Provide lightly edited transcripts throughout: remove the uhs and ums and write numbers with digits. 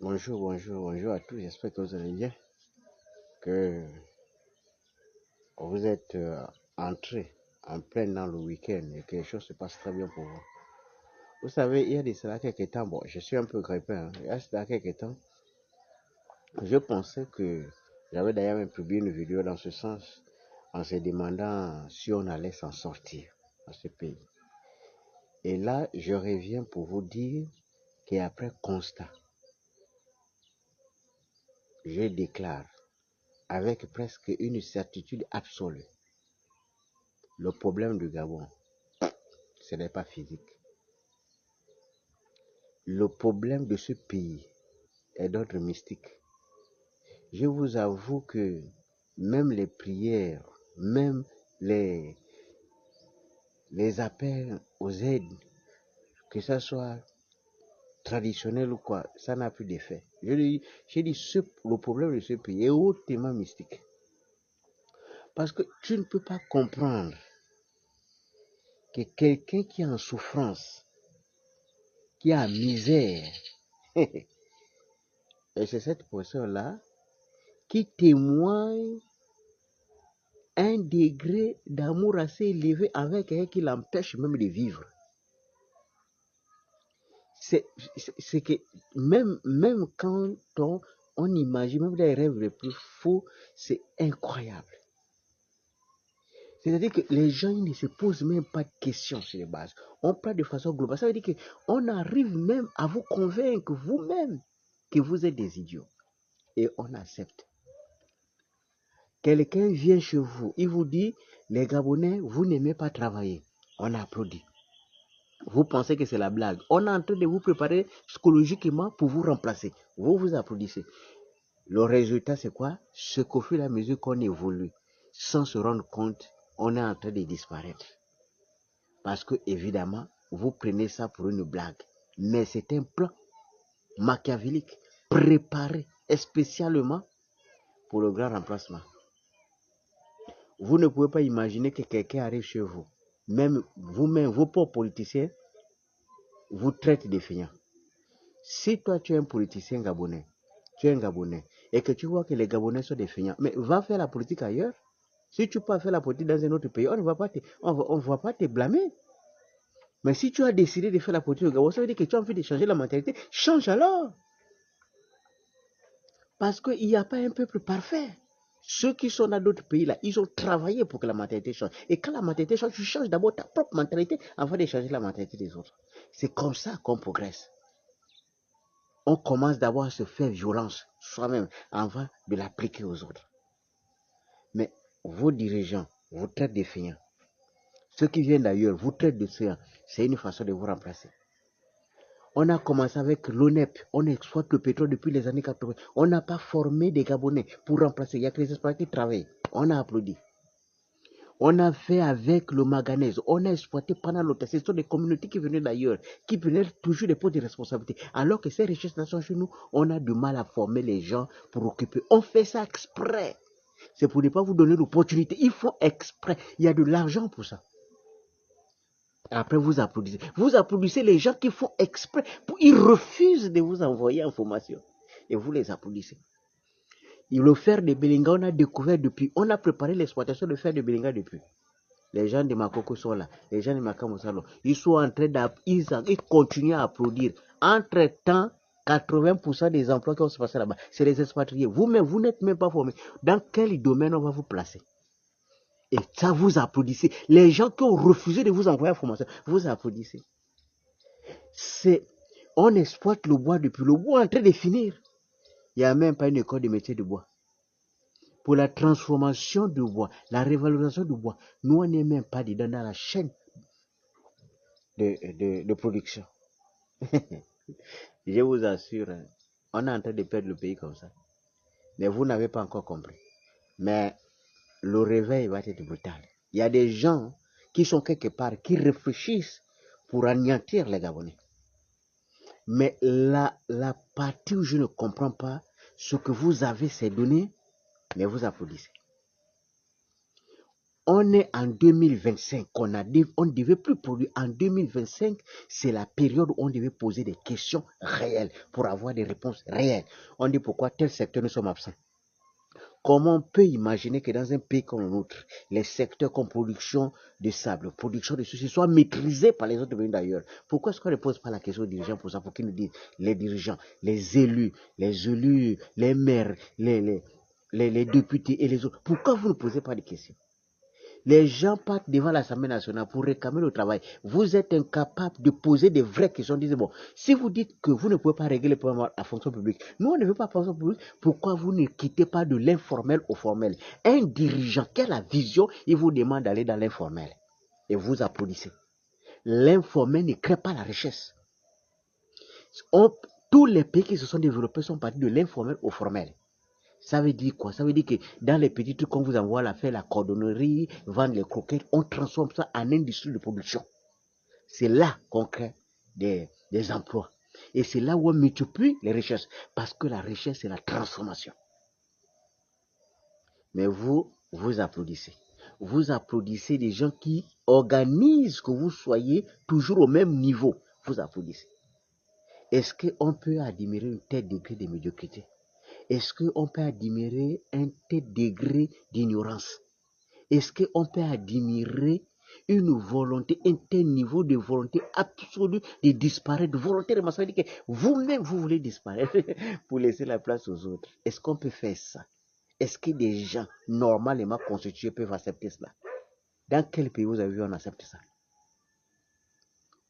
Bonjour à tous. J'espère que vous allez bien, que vous êtes entrés en plein dans le week-end et que les choses se passent très bien pour vous. Vous savez, il y a de cela quelques temps, bon, je suis un peu grippin, il y a de cela quelques temps, je pensais que j'avais d'ailleurs même publié une vidéo dans ce sens en se demandant si on allait s'en sortir dans ce pays. Et là, je reviens pour vous dire qu'après constat, je déclare avec presque une certitude absolue, le problème du Gabon, ce n'est pas physique. Le problème de ce pays est d'ordre mystique. Je vous avoue que même les prières, même les appels aux aides, que ce soit traditionnel ou quoi, ça n'a plus d'effet. J'ai dit le problème de ce pays est hautement mystique. Parce que tu ne peux pas comprendre que quelqu'un qui est en souffrance, qui est en misère, et c'est cette personne-là qui témoigne un degré d'amour assez élevé avec quelqu'un qui l'empêche même de vivre. C'est que même quand on imagine, même les rêves les plus faux, c'est incroyable. C'est-à-dire que les gens ils ne se posent même pas de questions sur les bases. On parle de façon globale. Ça veut dire qu'on arrive même à vous convaincre vous-même que vous êtes des idiots. Et on accepte. Quelqu'un vient chez vous, il vous dit, les Gabonais, vous n'aimez pas travailler. On applaudit. Vous pensez que c'est la blague. On est en train de vous préparer psychologiquement pour vous remplacer. Vous vous applaudissez. Le résultat, c'est quoi? Ce qu'au fur et à mesure qu'on évolue, sans se rendre compte, on est en train de disparaître. Parce que, évidemment, vous prenez ça pour une blague. Mais c'est un plan machiavélique, préparé spécialement pour le grand remplacement. Vous ne pouvez pas imaginer que quelqu'un arrive chez vous. Même vous-même, vos pauvres politiciens, vous traitent de feignants. Si toi, tu es un politicien gabonais, tu es un Gabonais, et que tu vois que les Gabonais sont des feignants, mais va faire la politique ailleurs. Si tu peux faire la politique dans un autre pays, on ne va pas te blâmer. Mais si tu as décidé de faire la politique au Gabon, ça veut dire que tu as envie de changer la mentalité. Change alors. Parce qu'il n'y a pas un peuple parfait. Ceux qui sont dans d'autres pays, là, ils ont travaillé pour que la mentalité change. Et quand la mentalité change, tu changes d'abord ta propre mentalité avant de changer la mentalité des autres. C'est comme ça qu'on progresse. On commence d'abord à se faire violence soi-même avant de l'appliquer aux autres. Mais vos dirigeants vous traitent de feignants. Ceux qui viennent d'ailleurs vous traitent de feignants. C'est une façon de vous remplacer. On a commencé avec l'ONEP. On exploite le pétrole depuis les années 80. On n'a pas formé des Gabonais pour remplacer. Il n'y a que les Espagnols qui travaillent. On a applaudi. On a fait avec le manganèse. On a exploité pendant longtemps. Ce sont des communautés qui venaient d'ailleurs, qui prenaient toujours des postes de responsabilité. Alors que ces richesses sont chez nous, on a du mal à former les gens pour occuper. On fait ça exprès. C'est pour ne pas vous donner l'opportunité. Il faut exprès. Il y a de l'argent pour ça. Après, vous applaudissez. Vous applaudissez les gens qui font exprès. Ils refusent de vous envoyer information. Et vous les applaudissez. Et le fer de Belinga, on a découvert depuis. On a préparé l'exploitation de fer de Belinga depuis. Les gens de Makoko sont là. Les gens de Makamo sont là. Ils sont en train d'applaudir. Ils continuent à applaudir. Entre-temps, 80% des emplois qui vont se passer là-bas, c'est les expatriés. Vous-même, vous n'êtes même pas formés. Dans quel domaine on va vous placer? Et ça, vous applaudissez. Les gens qui ont refusé de vous envoyer la formation, vous applaudissez. On exploite le bois depuis. Le bois est en train de finir. Il n'y a même pas une école de métier de bois. Pour la transformation du bois, la révalorisation du bois, nous, on n'est même pas dedans dans la chaîne de production. Je vous assure, on est en train de perdre le pays comme ça. Mais vous n'avez pas encore compris. Mais le réveil va être brutal. Il y a des gens qui sont quelque part, qui réfléchissent pour anéantir les Gabonais. Mais la partie où je ne comprends pas, ce que vous avez, c'est donné, mais vous applaudissez. On est en 2025, on ne devait plus produire. En 2025, c'est la période où on devait poser des questions réelles pour avoir des réponses réelles. On dit pourquoi tel secteur nous sommes absents. Comment on peut imaginer que dans un pays comme le nôtre, les secteurs comme production de sable, production de ceci soient maîtrisés par les autres pays d'ailleurs? Pourquoi est-ce qu'on ne pose pas la question aux dirigeants pour ça, pour qu'ils nous disent, les dirigeants, les élus, les maires, les députés et les autres, pourquoi vous ne posez pas de questions? Les gens partent devant l'Assemblée nationale pour réclamer le travail. Vous êtes incapable de poser des vraies questions. Disez, bon, si vous dites que vous ne pouvez pas régler le problème à la fonction publique, nous on ne veut pas la fonction publique, pourquoi vous ne quittez pas de l'informel au formel? Un dirigeant qui a la vision, il vous demande d'aller dans l'informel. Et vous applaudissez. L'informel ne crée pas la richesse. Tous les pays qui se sont développés sont partis de l'informel au formel. Ça veut dire quoi? Ça veut dire que dans les petits trucs qu'on vous envoie là, faire la cordonnerie, vendre les croquettes, on transforme ça en industrie de production. C'est là qu'on crée des emplois. Et c'est là où on multiplie les richesses. Parce que la richesse, c'est la transformation. Mais vous applaudissez. Vous applaudissez des gens qui organisent que vous soyez toujours au même niveau. Vous applaudissez. Est-ce qu'on peut admirer un tel degré de médiocrité? Est-ce qu'on peut admirer un tel degré d'ignorance? Est-ce qu'on peut admirer une volonté, un tel niveau de volonté absolue de disparaître, volontairement? Ça veut dire que vous-même, vous voulez disparaître pour laisser la place aux autres. Est-ce qu'on peut faire ça? Est-ce que des gens normalement constitués peuvent accepter cela? Dans quel pays vous avez vu on accepte ça?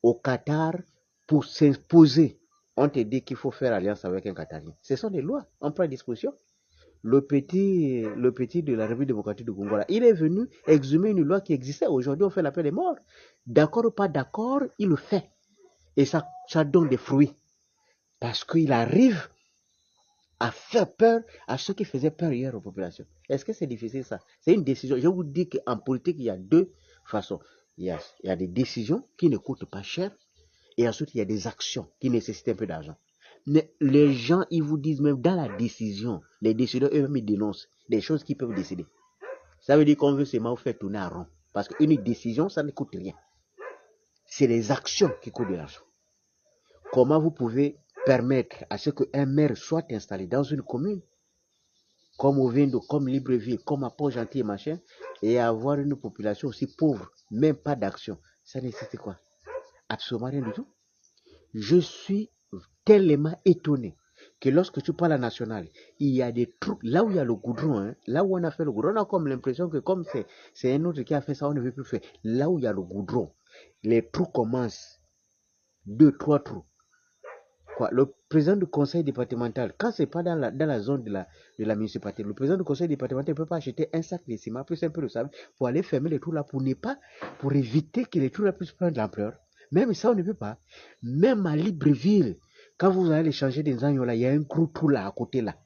Au Qatar, pour s'imposer, on te dit qu'il faut faire alliance avec un Qatarien. Ce sont des lois, on prend disposition. Le petit de la République démocratique du Congo, là, il est venu exhumer une loi qui existait. Aujourd'hui, on fait la paix des morts. D'accord ou pas d'accord, il le fait. Et ça donne des fruits. Parce qu'il arrive à faire peur à ceux qui faisaient peur hier aux populations. Est-ce que c'est difficile ça? C'est une décision. Je vous dis qu'en politique, il y a deux façons. Il y a des décisions qui ne coûtent pas cher. Et ensuite, il y a des actions qui nécessitent un peu d'argent. Mais les gens, ils vous disent même dans la décision, les décideurs eux-mêmes, ils dénoncent des choses qu'ils peuvent décider. Ça veut dire qu'on veut seulement vous faire tourner en rond. Parce qu'une décision, ça ne coûte rien. C'est les actions qui coûtent de l'argent. Comment vous pouvez permettre à ce qu'un maire soit installé dans une commune, comme Ovendo, comme Libreville, comme à Port-Gentil et machin, et avoir une population aussi pauvre, même pas d'action? Ça nécessite quoi? Absolument rien du tout. Je suis tellement étonné que lorsque tu parles à National, il y a des trous, là où il y a le goudron, hein, là où on a fait le goudron, on a comme l'impression que comme c'est un autre qui a fait ça, on ne veut plus faire. Là où il y a le goudron, les trous commencent, 2-3 trous. Quoi, le président du conseil départemental, quand c'est pas dans la zone de la municipalité, le président du conseil départemental ne peut pas acheter un sac de ciment plus un peu de sable pour aller fermer les trous là pour éviter que les trous là puissent prendre de l'ampleur. Même ça, on ne peut pas. Même à Libreville, quand vous allez changer des agneaux là, il y a un gros trou là à côté là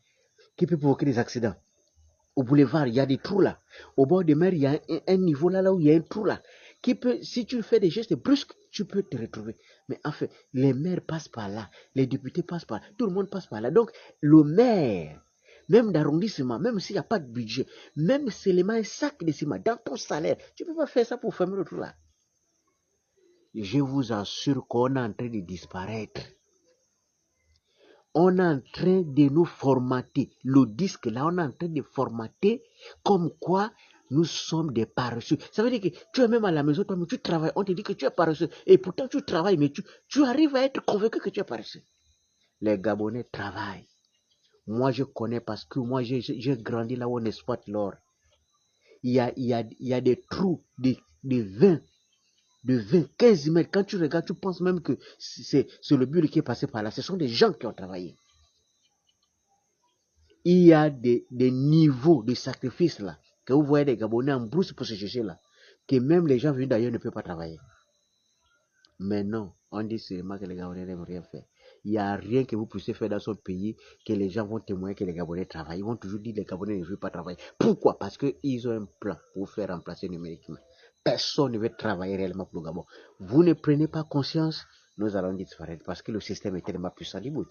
qui peut provoquer des accidents. Au boulevard, il y a des trous là. Au bord de mer, il y a un niveau là où il y a un trou là qui peut, si tu fais des gestes brusques, tu peux te retrouver. Mais en fait, les maires passent par là, les députés passent par là, tout le monde passe par là. Donc, le maire, même d'arrondissement, même s'il n'y a pas de budget, même seulement un sac de ciment dans ton salaire, tu ne peux pas faire ça pour fermer le trou là. Je vous assure qu'on est en train de disparaître. On est en train de nous formater. Le disque là, on est en train de formater comme quoi nous sommes des paresseux. Ça veut dire que tu es même à la maison, toi, mais tu travailles. On te dit que tu es paresseux. Et pourtant, tu travailles, mais tu arrives à être convaincu que tu es paresseux. Les Gabonais travaillent. Moi, je connais parce que moi, j'ai grandi là où on exploite l'or. Il y a des trous de 20, 15 mètres. Quand tu regardes, tu penses même que c'est le but qui est passé par là. Ce sont des gens qui ont travaillé. Il y a des niveaux de sacrifice là, que vous voyez des Gabonais en brousse pour se chercher là, que même les gens venus d'ailleurs ne peuvent pas travailler. Mais non, on dit seulement que les Gabonais n'aiment rien faire. Il n'y a rien que vous puissiez faire dans son pays que les gens vont témoigner que les Gabonais travaillent. Ils vont toujours dire que les Gabonais ne veulent pas travailler. Pourquoi? Parce qu'ils ont un plan pour faire remplacer numériquement. Personne ne veut travailler réellement pour le Gabon. Vous ne prenez pas conscience, nous allons disparaître parce que le système est tellement puissant du bout.